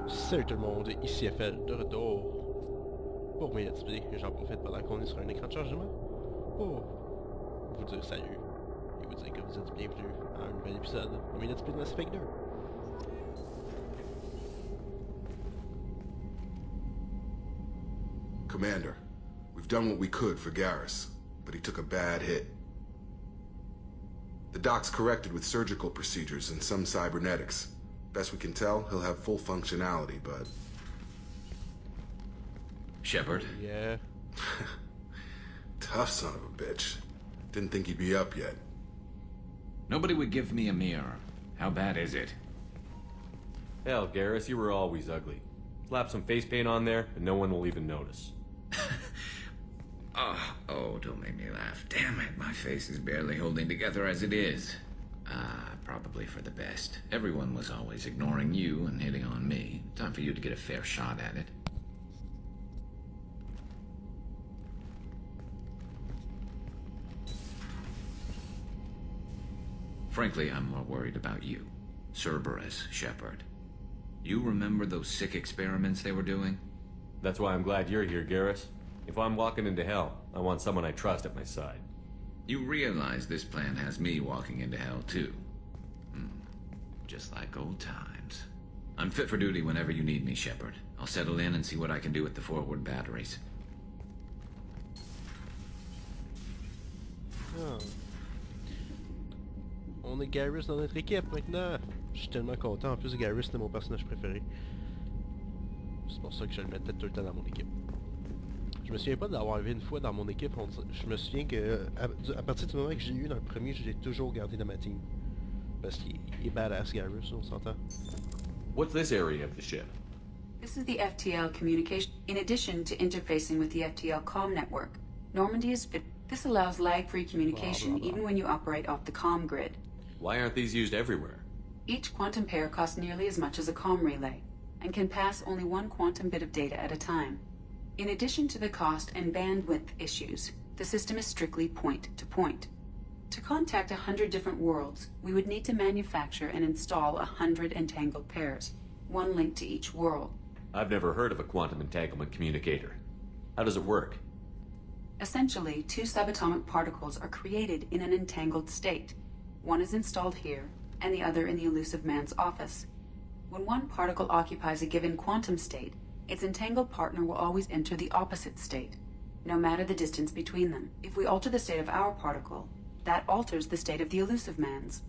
Salut tout le monde, ici Eiffel, de retour pour mes let's play. J'en profite pendant qu'on est sur un écran de chargement pour vous dire salut et vous dire que vous êtes bienvenus à un nouvel épisode de mes let's play de Mass Effect 2. Commander, we've done what we could for Garrus, but he took a bad hit. The doc's corrected with surgical procedures and some cybernetics. Best we can tell, he'll have full functionality, but... Shepard? Yeah. Tough son of a bitch. Didn't think he'd be up yet. Nobody would give me a mirror. How bad is it? Hell, Garrus, you were always ugly. Slap some face paint on there, and no one will even notice. Oh, don't make me laugh. Damn it, my face is barely holding together as it is. Probably for the best. Everyone was always ignoring you and hitting on me. Time for you to get a fair shot at it. Frankly, I'm more worried about you. Cerberus, Shepard. You remember those sick experiments they were doing? That's why I'm glad you're here, Garrus. If I'm walking into hell, I want someone I trust at my side. You realize this plan has me walking into hell, too. Just like old times. I'm fit for duty whenever you need me, Shepard. I'll settle in and see what I can do with the forward batteries. Oh. On est Garrus dans notre équipe maintenant. Je suis tellement content. En plus, Garrus c'est mon personnage préféré. C'est pour ça que je le mettais tout le temps dans mon équipe. Je me souviens pas de l'avoir vu une fois dans mon équipe. Je me souviens que à partir du moment que j'ai eu dans le premier, je l'ai toujours gardé dans ma team. Parce qu'il est badass, Garrus, on s'entend. What's this area of the ship? This is the FTL communication, in addition to interfacing with the FTL comm network. Normandy is fit. This allows lag-free communication even when you operate off the comm grid. Why aren't these used everywhere? Each quantum pair costs nearly as much as a comm relay, and can pass only one quantum bit of data at a time. In addition to the cost and bandwidth issues, the system is strictly point-to-point. To contact 100 different worlds, we would need to manufacture and install 100 entangled pairs, one link to each world. I've never heard of a quantum entanglement communicator. How does it work? Essentially, two subatomic particles are created in an entangled state. One is installed here, and the other in the elusive man's office. When one particle occupies a given quantum state, its entangled partner will always enter the opposite state, no matter the distance between them. If we alter the state of our particle, that alters the state of the elusive man's.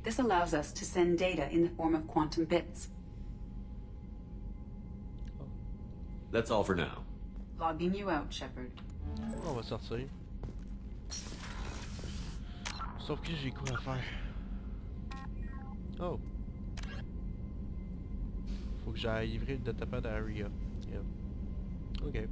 This allows us to send data in the form of quantum bits. That's all for now. Logging you out, Shepard. On va sortir. Sauf que j'ai quoi à faire. Oh. Faut que j'aille livrer le datapad à Aria. Yeah. Ok.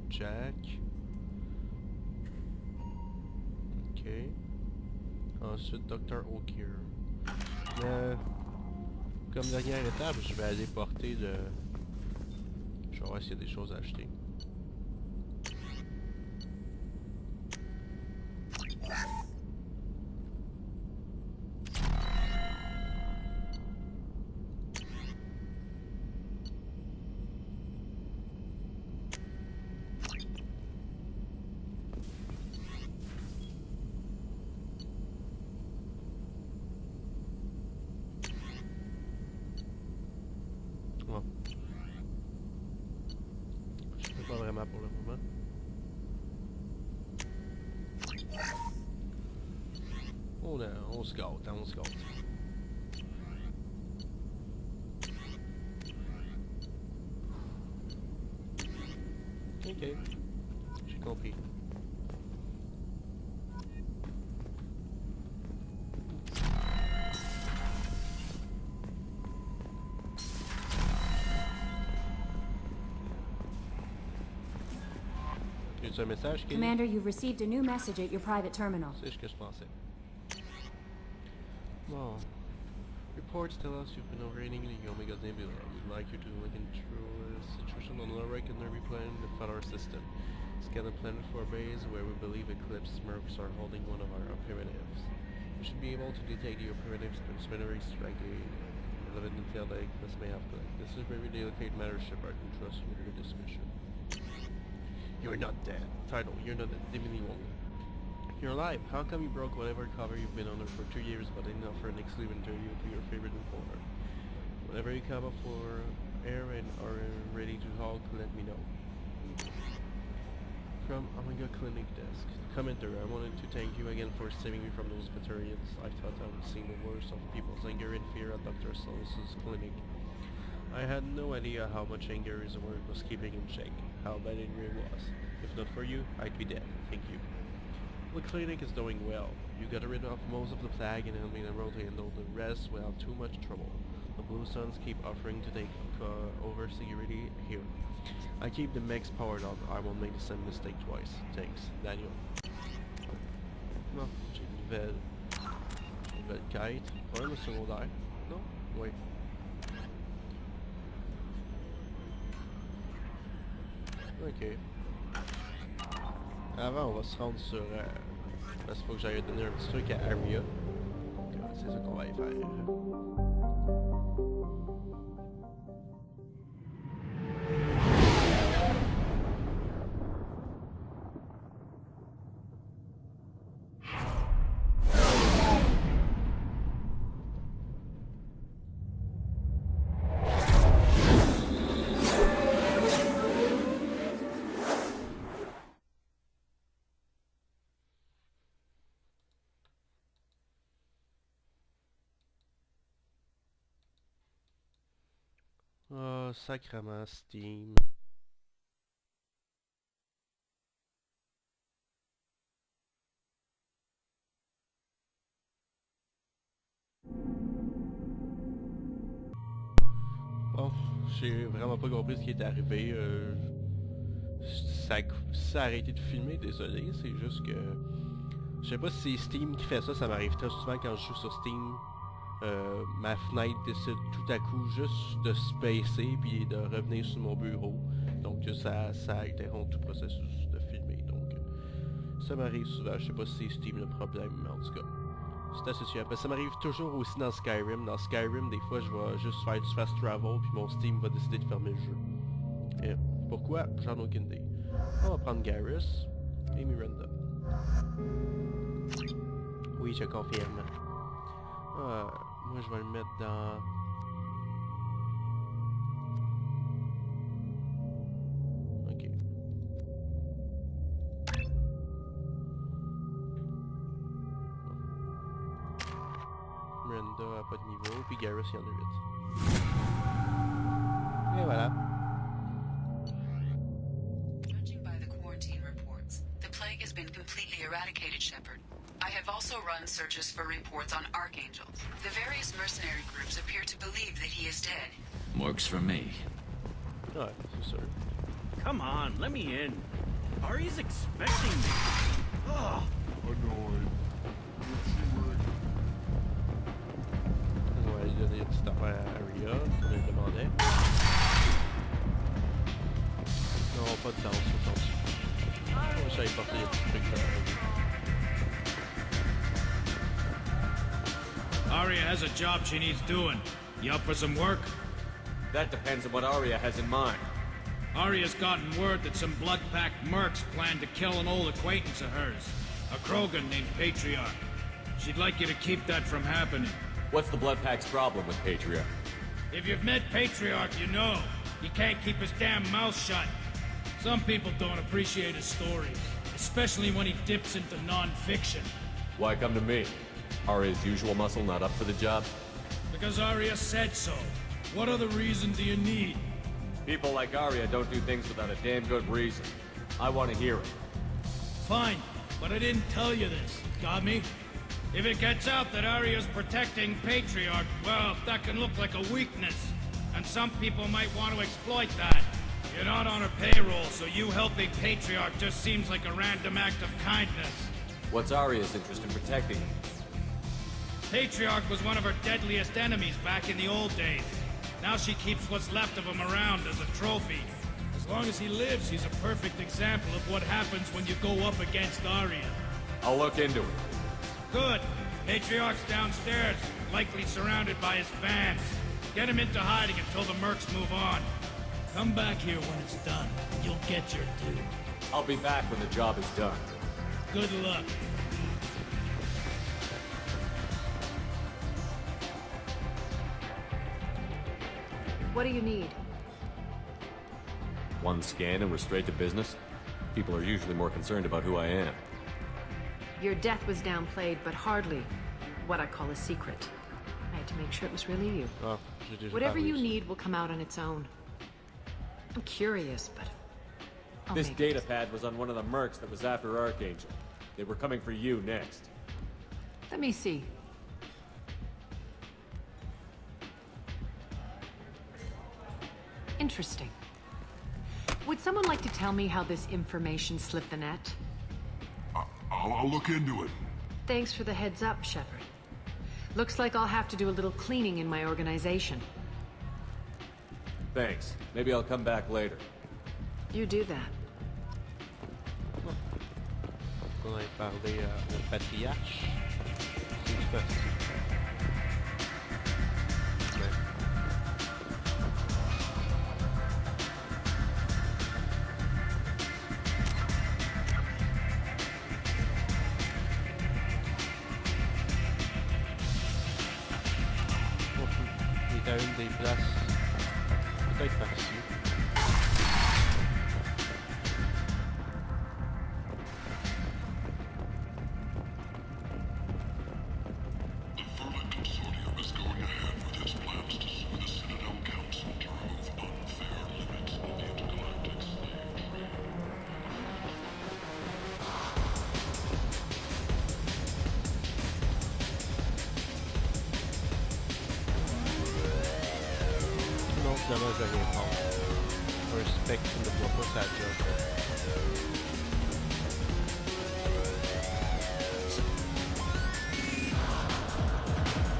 Jack. Ok. Ensuite, Dr. O'Keefe. Comme dernière étape, je vais aller porter le... Je vais voir s'il y a des choses à acheter. Je sais pas vraiment pour le moment. On se gâte, hein, on se gâte. Ok, j'ai compris. Un message qui... Commander, you've received a new message at your private terminal. C'est ce que je pensais. Bon. Reports tell us you've been overrating the Omega Nebula. We'd like you to look into the situation on the right and replan the Federal system. Scan the planet for a base where we believe Eclipse mercs are holding one of our operatives. We should be able to detect the operative's transmitter striking relevant intel that Eclipse may have collected. This is a very delicate matter, Shepard, and trust you with this mission. You're not dead. Title, you're not dead. Dimly won't. You're alive. How come you broke whatever cover you've been under for 2 years but didn't offer an exclusive interview to your favorite reporter? Whenever you come up for air and are ready to talk, let me know. From Omega Clinic Desk. Commenter, I wanted to thank you again for saving me from those Batarians. I thought I would see the worst of people's anger and fear at Dr. Solis' clinic. I had no idea how much anger his work was keeping in check, how bad it really was. If not for you, I'd be dead. Thank you. The clinic is doing well. You got rid of most of the flag and helped me able to handle the rest without too much trouble. The Blue Suns keep offering to take over security here. I keep the mechs powered up. I won't make the same mistake twice. Thanks, Daniel. Non, j'ai une nouvelle quête. Problème secondaire. Non? Oui. Ok. Avant, on va se rendre sur... parce qu'il faut que j'aille donner un petit truc à Aria. Donc, c'est ça qu'on va y faire. Oh, sacrement Steam. Bon, j'ai vraiment pas compris ce qui est arrivé. Ça a arrêté de filmer, désolé, c'est juste que... Je sais pas si c'est Steam qui fait ça, ça m'arrive très souvent quand je joue sur Steam. Ma fenêtre décide tout à coup juste de spacer puis de revenir sur mon bureau. Donc ça interrompt tout processus de filmer. Donc ça m'arrive souvent. Je sais pas si c'est Steam le problème, mais en tout cas. C'est associé. Après, ça m'arrive toujours aussi dans Skyrim. Dans Skyrim, des fois, je vais juste faire du fast travel puis mon Steam va décider de fermer le jeu. Et pourquoi? J'en ai aucune idée. On va prendre Garrus et Miranda. Oui, je confirme. Moi je vais le mettre dans... Ok. Miranda a pas de niveau, puis Garrus il y en a 8. Et voilà. Judging by the quarantine reports, the plague has been completely eradicated, Shepard. I have also run searches for reports on Archangel. The various mercenary groups appear to believe that he is dead. Works for me. Oh, c'est sûr. Come on, let me in. Ari's expecting me. Ugh. Annoyed. On va lui donner une petite affaire à Aria, comme elle demandait. Non, pas de danse aujourd'hui. On va essayer de porter des petits trucs pour Aria. Aria has a job she needs doing. You up for some work? That depends on what Aria has in mind. Aria's gotten word that some blood-packed mercs plan to kill an old acquaintance of hers, a Krogan named Patriarch. She'd like you to keep that from happening. What's the Blood Pack's problem with Patriarch? If you've met Patriarch, you know. He can't keep his damn mouth shut. Some people don't appreciate his stories, especially when he dips into non-fiction. Why come to me? Aria's usual muscle not up for the job? Because Aria said so. What other reason do you need? People like Aria don't do things without a damn good reason. I want to hear it. Fine, but I didn't tell you this. Got me? If it gets out that Aria's protecting Patriarch, well, that can look like a weakness. And some people might want to exploit that. You're not on her payroll, so you helping Patriarch just seems like a random act of kindness. What's Aria's interest in protecting him? Patriarch was one of her deadliest enemies back in the old days. Now she keeps what's left of him around as a trophy. As long as he lives, he's a perfect example of what happens when you go up against Aria. I'll look into it. Good. Patriarch's downstairs, likely surrounded by his fans. Get him into hiding until the mercs move on. Come back here when it's done. You'll get your due. I'll be back when the job is done. Good luck. What do you need? One scan and we're straight to business? People are usually more concerned about who I am. Your death was downplayed, but hardly what I call a secret. I had to make sure it was really you. Oh, Whatever you need will come out on its own. I'm curious, but... This data pad was on one of the mercs that was after Archangel. They were coming for you next. Let me see. Interesting. Would someone like to tell me how this information slipped the net? I'll look into it. Thanks for the heads up, Shepard. Looks like I'll have to do a little cleaning in my organization. Thanks. Maybe I'll come back later. You do that. On avait parlé au patriarche. C'est du passe. Il est à une des places. Peut-être par ici. Dommage de rien prendre. Un spectre qui ne voit pas sa job.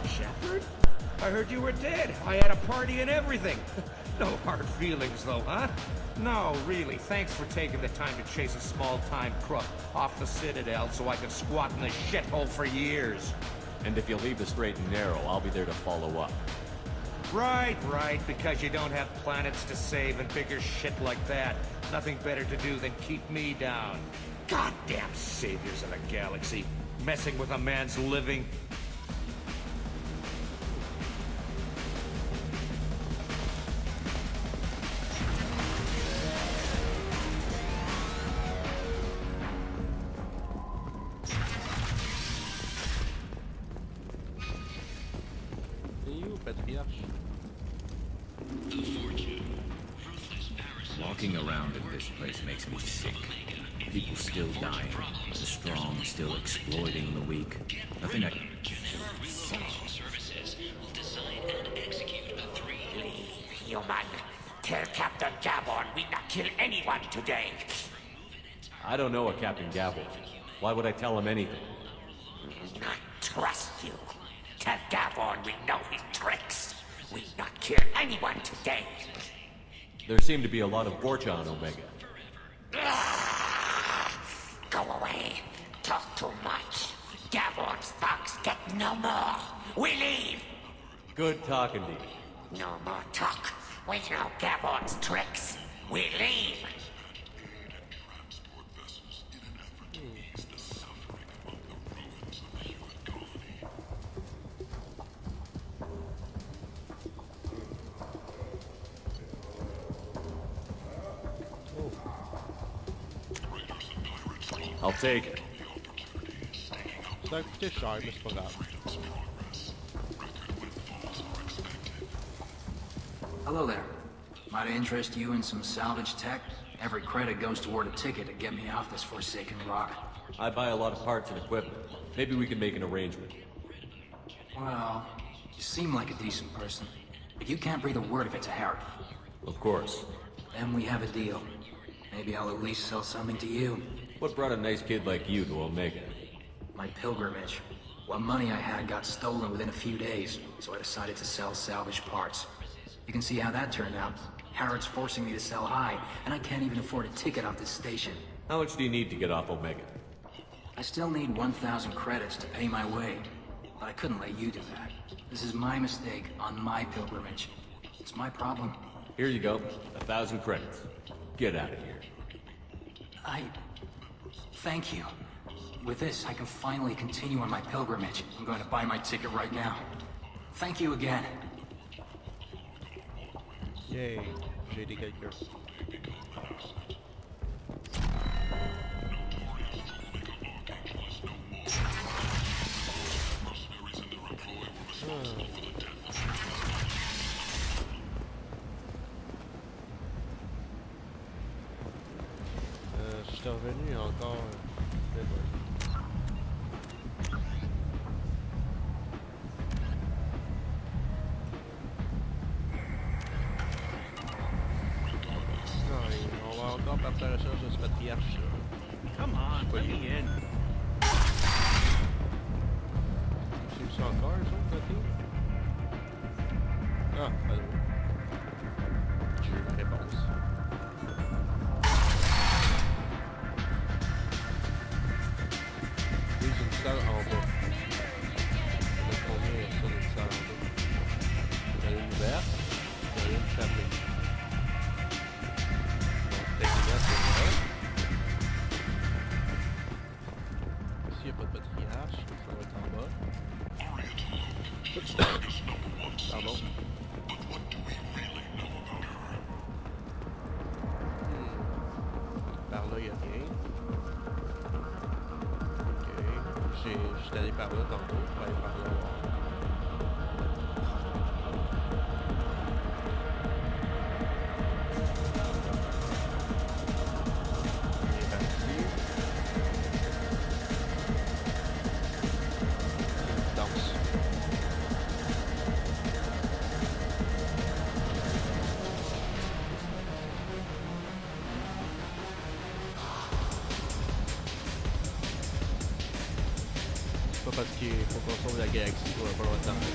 Shepard? I heard you were dead. I had a party and everything. No hard feelings, though, huh? No, really. Thanks for taking the time to chase a small-time crook off the Citadel so I could squat in the shithole for years. And if you leave the straight and narrow, I'll be there to follow up. Right, because you don't have planets to save and bigger shit like that. Nothing better to do than keep me down. Goddamn saviors of the galaxy. Messing with a man's living. Walking around in this place makes me sick. People still dying, the strong still exploiting the weak. Nothing I can... Human, tell Captain Gavon we not kill anyone today. I don't know a Captain Gavon. Why would I tell him anything? Not trust you. Tell Gavon we know his tricks. We not kill anyone today. There seem to be a lot of Borcha on Omega. Go away. Talk too much. Gavon's thugs get no more. We leave. Good talking to you. No more talk. We know Gavon's tricks. We leave. I'll take it. Ça a coûté cher, mais c'est pas grave. Hello there. Might I interest you in some salvage tech? Every credit goes toward a ticket to get me off this forsaken rock. I buy a lot of parts and equipment. Maybe we can make an arrangement. Well, you seem like a decent person. But you can't breathe a word of it to Harry. Of course. Then we have a deal. Maybe I'll at least sell something to you. What brought a nice kid like you to Omega? My pilgrimage. What money I had got stolen within a few days, so I decided to sell salvage parts. You can see how that turned out. Harrod's forcing me to sell high, and I can't even afford a ticket off this station. How much do you need to get off Omega? I still need 1,000 credits to pay my way, but I couldn't let you do that. This is my mistake on my pilgrimage. It's my problem. Here you go. 1,000 credits. Get out of here. Thank you. With this, I can finally continue on my pilgrimage. I'm going to buy my ticket right now. Thank you again. Yay, j'ai aidé quelqu'un. Je suis revenu encore. On va encore partir à la recherche de ce patriarche. Come on, let me in. C'est ça encore, ça, côté? Ah, allô. J'ai eu ma réponse. Oui, c'est une salle en bas. Donc, combien il y a ça, une salle en bas? Il y en a une ouverte, il y en a une fermée. Donc, techniquement, c'est vrai. Ici, il n'y a pas de patriarche, ça va être en bas. Pardon. Par là, il n'y a rien. Ok. Je suis allé par là tantôt pour aller par là. On est parti. Danse. Pas parce qu'il faut qu'on sauve la galaxie qu'on va pas le temps de faire.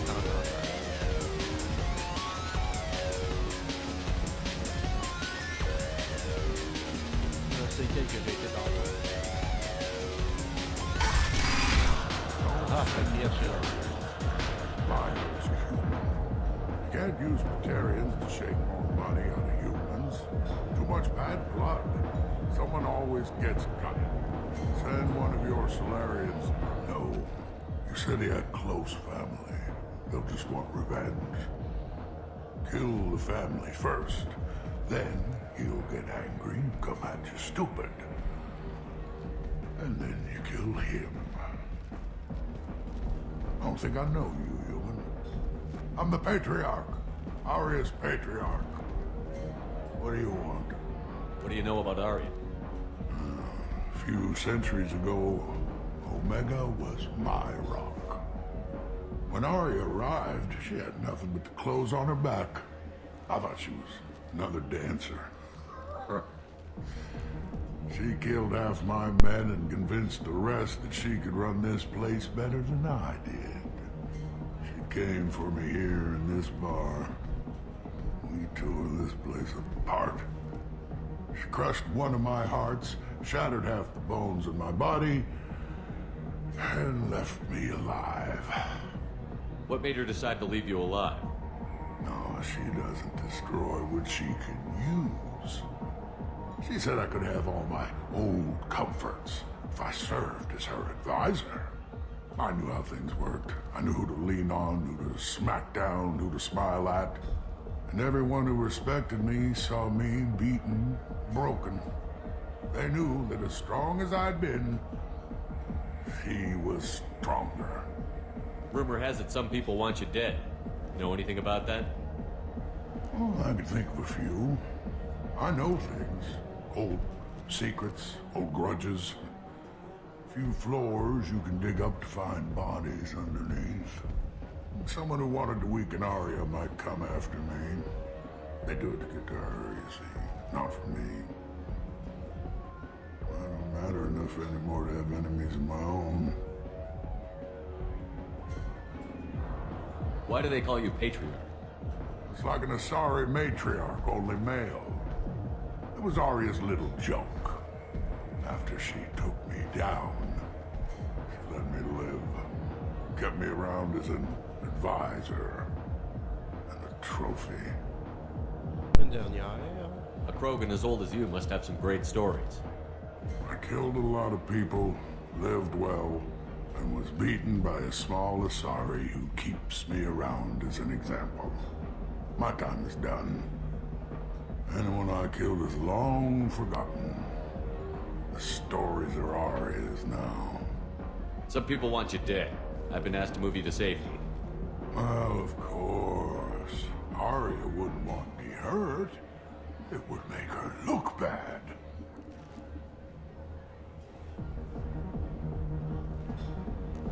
C'est quelques j'ai été dans le... Ah, ça vire chez là. Liars, human. You can't use Batarians to shake more money out of humans. Too much bad blood. Someone always gets gutted. Send one of your Solarians. No. You said he had close family. They'll just want revenge. Kill the family first. Then he'll get angry and come at you stupid. And then you kill him. I don't think I know you, human. I'm the Patriarch. Aria's Patriarch. What do you want? What do you know about Aria? A few centuries ago, Omega was my rock. When Aria arrived, she had nothing but the clothes on her back. I thought she was another dancer. She killed half my men and convinced the rest that she could run this place better than I did. She came for me here in this bar. We tore this place apart. She crushed one of my hearts, shattered half the bones in my body, and left me alive. What made her decide to leave you alive? No, she doesn't destroy what she can use. She said I could have all my old comforts if I served as her advisor. I knew how things worked. I knew who to lean on, who to smack down, who to smile at. And everyone who respected me saw me beaten, broken. They knew that as strong as I'd been, she was stronger. Rumor has it some people want you dead. Know anything about that? Well, I can think of a few. I know things. Old secrets, old grudges. A few floors you can dig up to find bodies underneath. Someone who wanted to weaken Aria might come after me. They do it to get to her, you see. Not for me. I don't matter enough anymore to have enemies of my own. Why do they call you Patriarch? It's like an Asari matriarch, only male. It was Arya's little joke. After she took me down, she let me live. Kept me around as an advisor and a trophy. A Krogan as old as you must have some great stories. I killed a lot of people, lived well, and was beaten by a small Asari who keeps me around as an example. My time is done. Anyone I killed is long forgotten. The stories are Arya's now. Some people want you dead. I've been asked to move you to safety. Well, of course. Arya wouldn't want me hurt. It would make her look bad.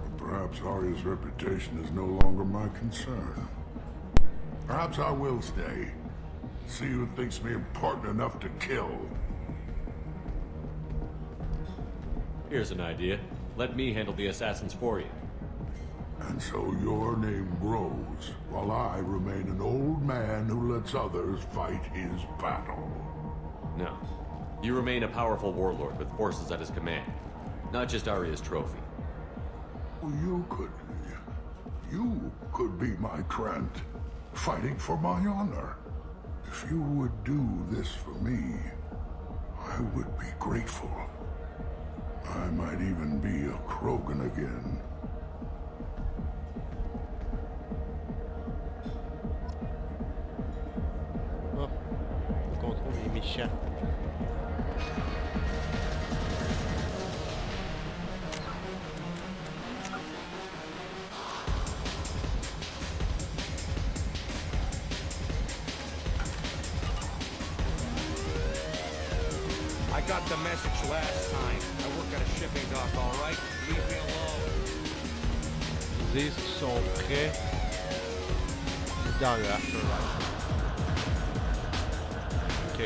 But perhaps Arya's reputation is no longer my concern. Perhaps I will stay. See who thinks me important enough to kill. Here's an idea. Let me handle the assassins for you. And so your name grows, while I remain an old man who lets others fight his battle. No. You remain a powerful warlord with forces at his command. Not just Arya's trophy. Well, you could be my Trent, fighting for my honor. If you would do this for me, I would be grateful. I might even be a Krogan again. Oh, le contrôle est méchant. I got the message last time. I work at a shipping dock, all right? Leave me alone. Ils disent qu'ils sont prêts dans le afterlife. Ok.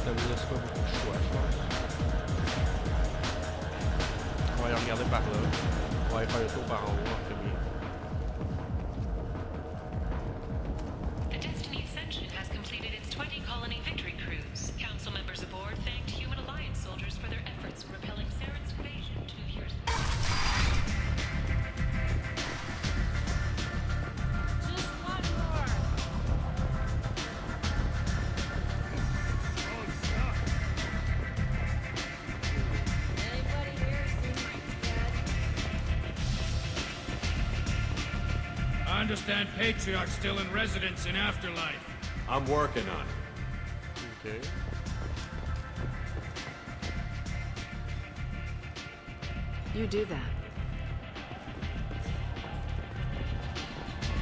Ça me laisse pas beaucoup de choix, je pense. On va aller regarder par là. On va aller faire le tour par en haut en premier. I understand Patriarch's still in residence in Afterlife. I'm working on it. Okay. You do that.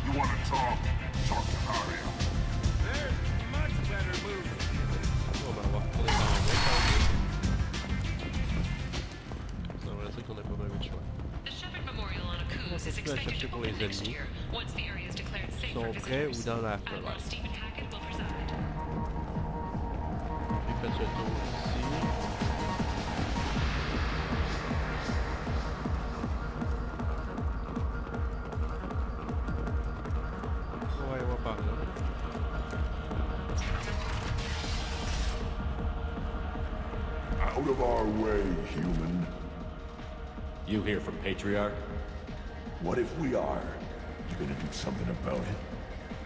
You want to talk? Talk to Arya. There's much better moves. On va voir qu'on est en vrai. Ça veut dire qu'on a pas mal de choix. On va continuer à chercher pour les ennemis. Ils sont prêts ou dans l'afterlife. J'ai fait ce tour ici. Ouais, on va par là. Out of our way, human. You here from Patriarch? What if we are? You gonna do something about it?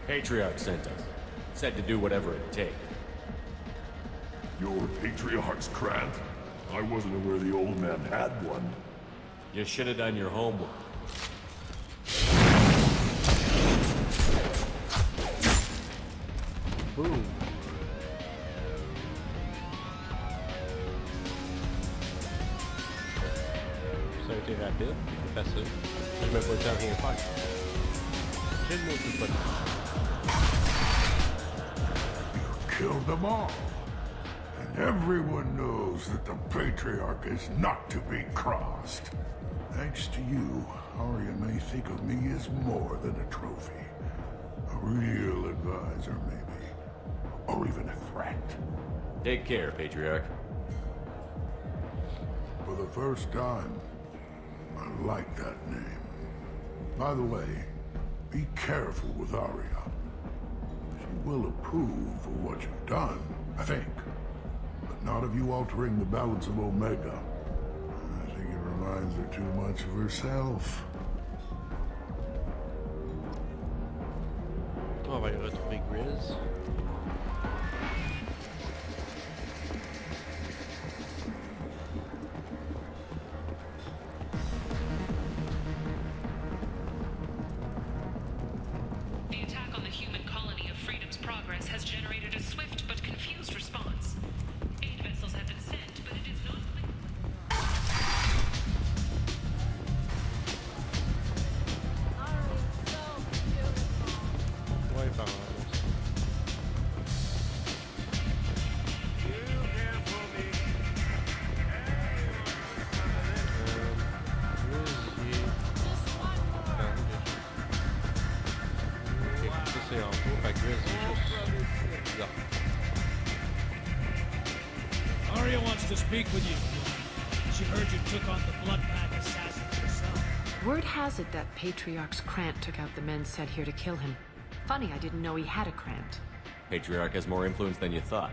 Patriarch sent us. Said to do whatever it takes. Your Patriarch's Grant? I wasn't aware the old man had one. You should have done your homework. Boom. Ça a été rapide, c'est facile. J'ai même pas le temps de rien faire. J'ai le mot tout pas de You killed them all. And everyone knows that the Patriarch is not to be crossed. Thanks to you, Arya may think of me as more than a trophy. A real advisor, maybe. Or even a threat. Take care, Patriarch. For the first time, I like that name. By the way, be careful with Aria. She will approve of what you've done, I think. But not of you altering the balance of Omega. I think it reminds her too much of herself. On va y retrouver Grizz. The attack on the human colony of Freedom's Progress has generated a swift but confused response. 8 vessels have been sent, but it is not clear. Aria wants to speak with you. She heard you took on the blood pack assassin yourself. Word has it that Patriarch's Krant took out the men sent here to kill him. Funny, I didn't know he had a Krant. Patriarch has more influence than you thought.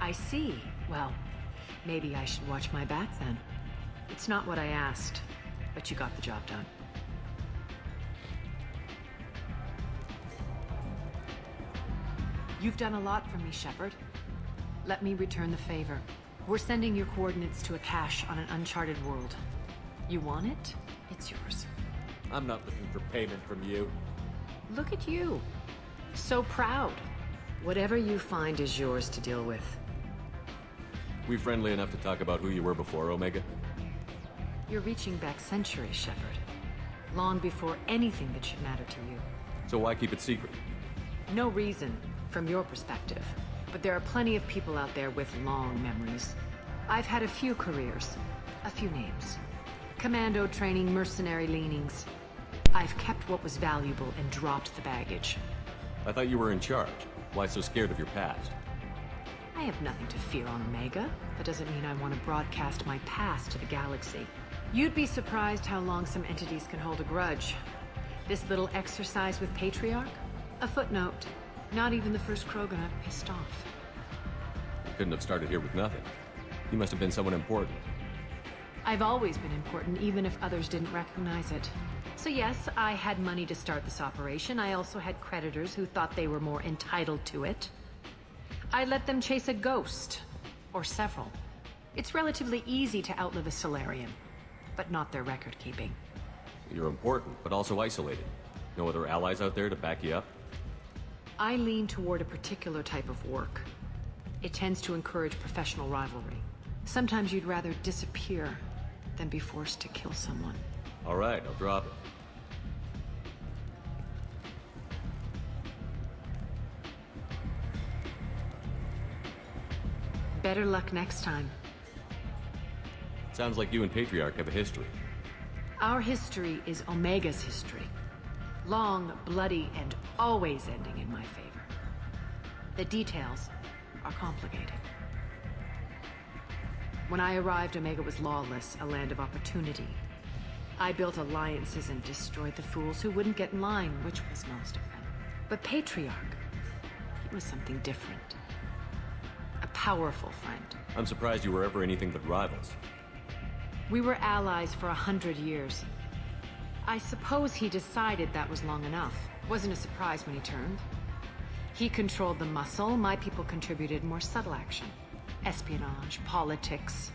I see. Well, maybe I should watch my back then. It's not what I asked, but you got the job done. You've done a lot for me, Shepard. Let me return the favor. We're sending your coordinates to a cache on an uncharted world. You want it? It's yours. I'm not looking for payment from you. Look at you. So proud. Whatever you find is yours to deal with. We friendly enough to talk about who you were before, Omega? You're reaching back centuries, Shepard. Long before anything that should matter to you. So why keep it secret? No reason, from your perspective. But there are plenty of people out there with long memories. I've had a few careers, a few names. Commando training, mercenary leanings. I've kept what was valuable and dropped the baggage. I thought you were in charge. Why so scared of your past? I have nothing to fear on Omega. That doesn't mean I want to broadcast my past to the galaxy. You'd be surprised how long some entities can hold a grudge. This little exercise with Patriarch? A footnote. Not even the first Krogan I've pissed off. Couldn't have started here with nothing. You must have been someone important. I've always been important, even if others didn't recognize it. So yes, I had money to start this operation. I also had creditors who thought they were more entitled to it. I let them chase a ghost. Or several. It's relatively easy to outlive a Solarian, but not their record-keeping. You're important, but also isolated. No other allies out there to back you up? I lean toward a particular type of work. It tends to encourage professional rivalry. Sometimes you'd rather disappear than be forced to kill someone. All right, I'll drop it. Better luck next time. Sounds like you and Patriarch have a history. Our history is Omega's history. Long, bloody, and always ending in my favor. The details are complicated. When I arrived, Omega was lawless, a land of opportunity. I built alliances and destroyed the fools who wouldn't get in line, which was most of them. But Patriarch, he was something different. A powerful friend. I'm surprised you were ever anything but rivals. We were allies for 100 years. I suppose he decided that was long enough. Wasn't a surprise when he turned. He controlled the muscle, my people contributed more subtle action. Espionage, politics,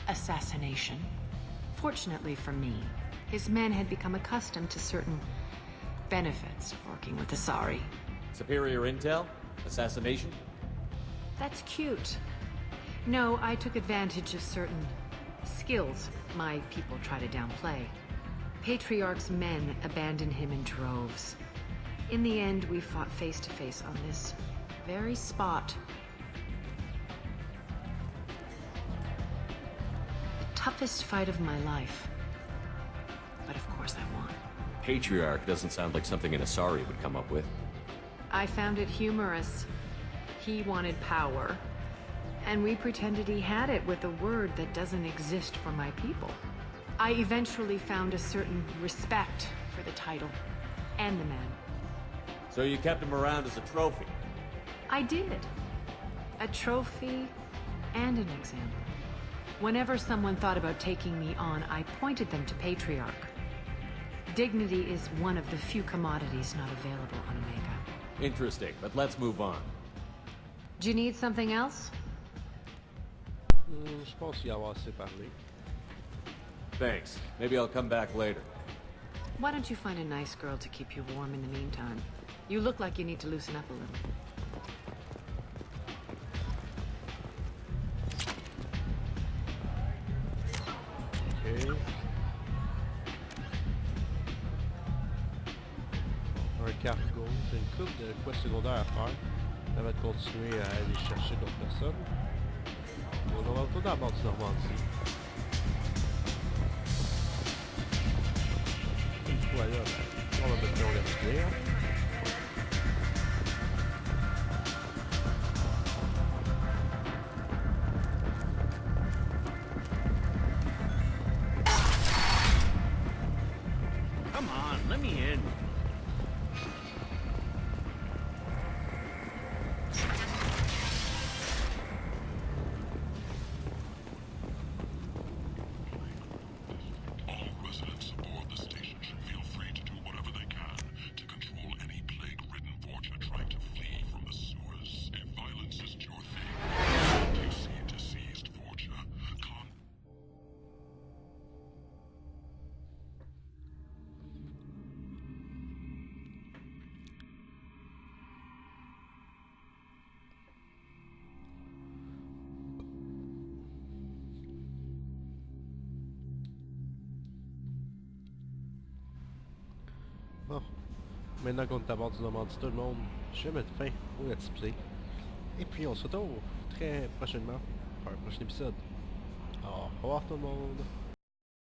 assassination. Fortunately for me, his men had become accustomed to certain benefits of working with Asari. Superior intel? Assassination? That's cute. No, I took advantage of certain skills my people try to downplay. Patriarch's men abandoned him in droves. In the end, we fought face to face on this very spot. The toughest fight of my life. But of course I won. Patriarch doesn't sound like something an Asari would come up with. I found it humorous. He wanted power, and we pretended he had it with a word that doesn't exist for my people. I eventually found a certain respect the title. And the man. So you kept him around as a trophy? I did. A trophy and an example. Whenever someone thought about taking me on, I pointed them to Patriarch. Dignity is one of the few commodities not available on Omega. Interesting, but let's move on. Do you need something else? Je pense y avoir assez parlé. Thanks. Maybe I'll come back later. Why don't you find a nice girl to keep you warm in the meantime? You look like you need to loosen up a little. Ok. Un cargo, c'est une couple de quests secondaires à faire avant de continuer à aller chercher d'autres personnes. On va retourner à bord du Normandie. Une fois là, on va mettre le respirer. Come on, let me in. Bon, maintenant qu'on est à bord du Normandie, tout le monde, je vais mettre fin au let's play. Et puis on se retrouve très prochainement pour un prochain épisode. Au revoir tout le monde!